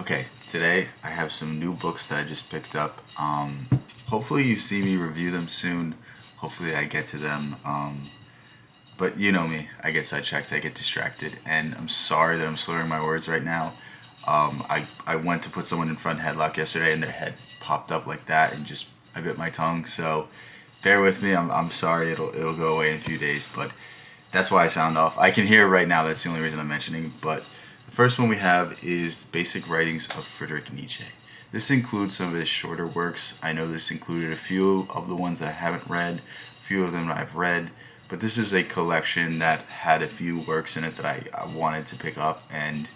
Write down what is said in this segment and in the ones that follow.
Okay, today I have some new books that I just picked up. Hopefully you see me review them soon. Hopefully I get to them. But you know me, I get sidetracked, I get distracted, and I'm sorry that I'm slurring my words right now. I went to put someone in front headlock yesterday, and their head popped up like that, and just I bit my tongue. So bear with me. I'm sorry. It'll go away in a few days, but that's why I sound off. I can hear it right now. That's the only reason I'm mentioning. But the first one we have is Basic Writings of Friedrich Nietzsche. This includes some of his shorter works. I know this included a few of the ones that I haven't read, a few of them I've read, but this is a collection that had a few works in it that I wanted to pick up. And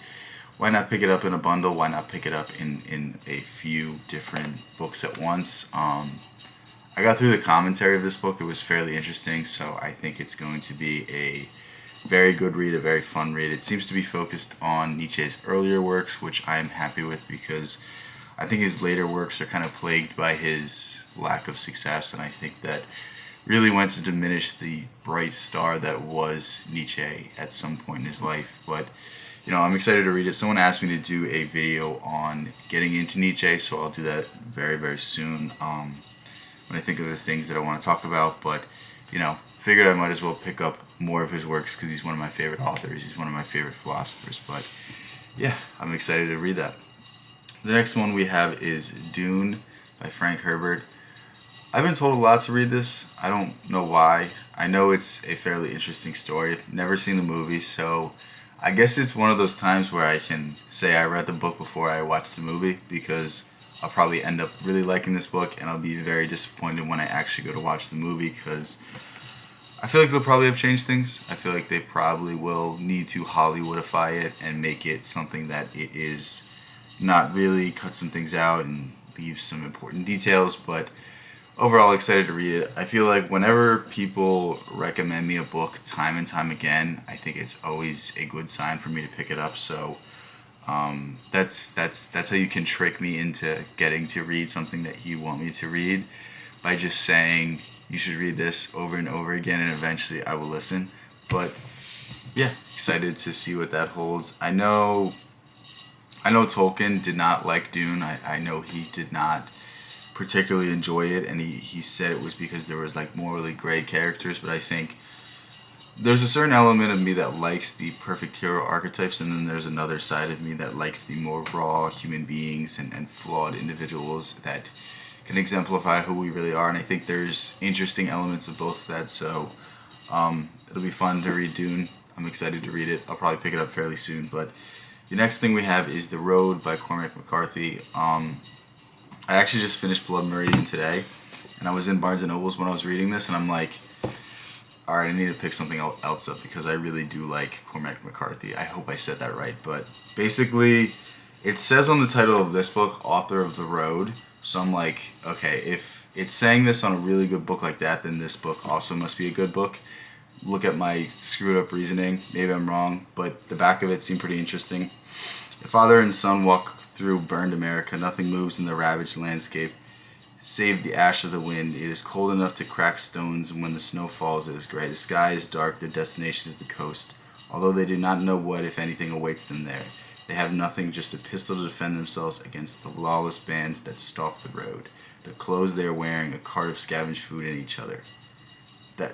why not pick it up in a bundle? Why not pick it up in a few different books at once? I got through the commentary of this book. It was fairly interesting, so I think it's going to be a very good read, a very fun read. It seems to be focused on Nietzsche's earlier works, which I am happy with because I think his later works are kind of plagued by his lack of success, and I think that really went to diminish the bright star that was Nietzsche at some point in his life. But I'm excited to read it. Someone asked me to do a video on getting into Nietzsche, so I'll do that very, very soon. When I think of the things that I want to talk about, but figured I might as well pick up more of his works because he's one of my favorite authors. He's one of my favorite philosophers. But yeah, I'm excited to read that. The next one we have is Dune by Frank Herbert. I've been told a lot to read this. I don't know why. I know it's a fairly interesting story. I've never seen the movie, so I guess it's one of those times where I can say I read the book before I watched the movie because I'll probably end up really liking this book and I'll be very disappointed when I actually go to watch the movie because I feel like they'll probably have changed things. I feel like they probably will need to Hollywoodify it and make it something that it is not really, cut some things out and leave some important details, but overall excited to read it. I feel like whenever people recommend me a book time and time again, I think it's always a good sign for me to pick it up. So that's how you can trick me into getting to read something that you want me to read by just saying you should read this over and over again, and eventually I will listen. But yeah, excited to see what that holds. I know Tolkien did not like Dune. I know he did not particularly enjoy it, and he said it was because there was like morally gray characters, but I think there's a certain element of me that likes the perfect hero archetypes, and then there's another side of me that likes the more raw human beings and flawed individuals that can exemplify who we really are, and I think there's interesting elements of both of that, so it'll be fun to read Dune. I'm excited to read it. I'll probably pick it up fairly soon, but the next thing we have is The Road by Cormac McCarthy. I actually just finished Blood Meridian today, and I was in Barnes & Noble's when I was reading this, and I'm like, alright, I need to pick something else up because I really do like Cormac McCarthy. I hope I said that right, but basically, it says on the title of this book, Author of The Road, so I'm like, okay, if it's saying this on a really good book like that, then this book also must be a good book. Look at my screwed up reasoning, maybe I'm wrong, but the back of it seemed pretty interesting. A father and son walk through burned America. Nothing moves in the ravaged landscape, save the ash of the wind. It is cold enough to crack stones, and when the snow falls, it is gray. The sky is dark. Their destination is the coast. Although they do not know what, if anything, awaits them there. They have nothing, just a pistol to defend themselves against the lawless bands that stalk the road. The clothes they are wearing, a cart of scavenged food, and each other. That,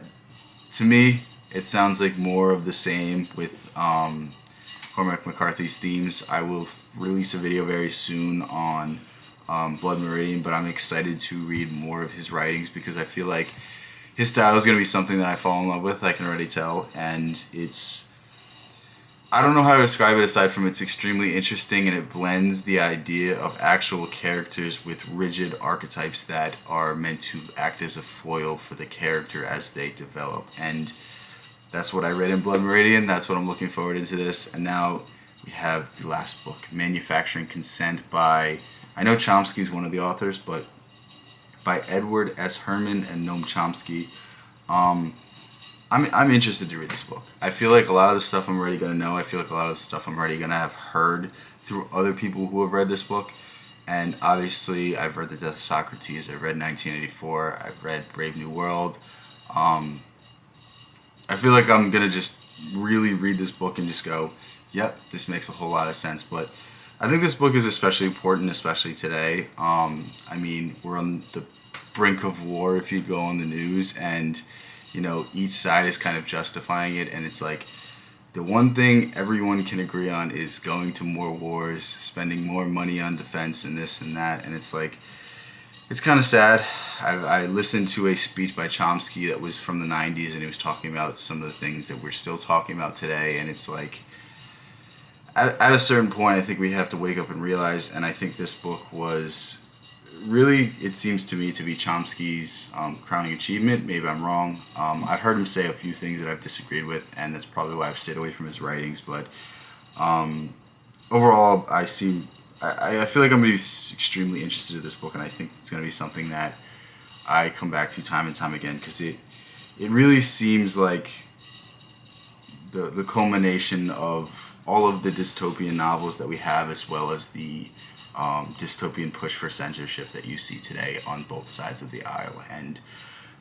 to me, it sounds like more of the same with Cormac McCarthy's themes. I will release a video very soon on Blood Meridian, but I'm excited to read more of his writings because I feel like his style is going to be something that I fall in love with. I can already tell, and I don't know how to describe it aside from it's extremely interesting, and it blends the idea of actual characters with rigid archetypes that are meant to act as a foil for the character as they develop. And that's what I read in Blood Meridian. That's what I'm looking forward into this. And now we have the last book, Manufacturing Consent by, I know Chomsky is one of the authors, but by Edward S. Herman and Noam Chomsky. I'm interested to read this book. I feel like a lot of the stuff I'm already going to know. I feel like a lot of the stuff I'm already going to have heard through other people who have read this book. And obviously, I've read The Death of Socrates. I've read 1984. I've read Brave New World. I feel like I'm going to just really read this book and just go, yep, this makes a whole lot of sense. But I think this book is especially important, especially today. I mean, we're on the brink of war if you go on the news, and each side is kind of justifying it, and it's like the one thing everyone can agree on is going to more wars, spending more money on defense and this and that, and it's like it's kind of sad. I listened to a speech by Chomsky that was from the 90s, and he was talking about some of the things that we're still talking about today, and it's like at a certain point, I think we have to wake up and realize, and I think this book was really, it seems to me to be Chomsky's crowning achievement. Maybe I'm wrong. I've heard him say a few things that I've disagreed with, and that's probably why I've stayed away from his writings. But overall, I feel like I'm going to be extremely interested in this book, and I think it's going to be something that I come back to time and time again, because it really seems like the culmination of all of the dystopian novels that we have, as well as the dystopian push for censorship that you see today on both sides of the aisle. And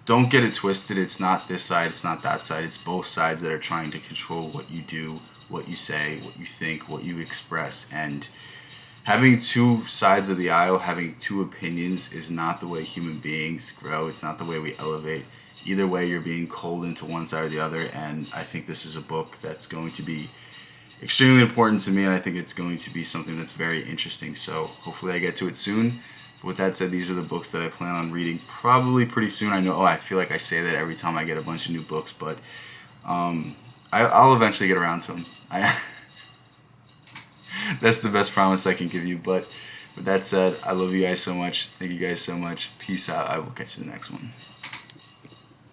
don't get it twisted, it's not this side, it's not that side, it's both sides that are trying to control what you do, what you say, what you think, what you express. And having two sides of the aisle, having two opinions, is not the way human beings grow. It's not the way we elevate. Either way, you're being cold into one side or the other, and I think this is a book that's going to be extremely important to me, and I think it's going to be something that's very interesting. So hopefully I get to it soon. But with that said, these are the books that I plan on reading probably pretty soon. I know, I feel like I say that every time I get a bunch of new books, but I'll eventually get around to them. That's the best promise I can give you. But with that said, I love you guys so much. Thank you guys so much. Peace out. I will catch you in the next one.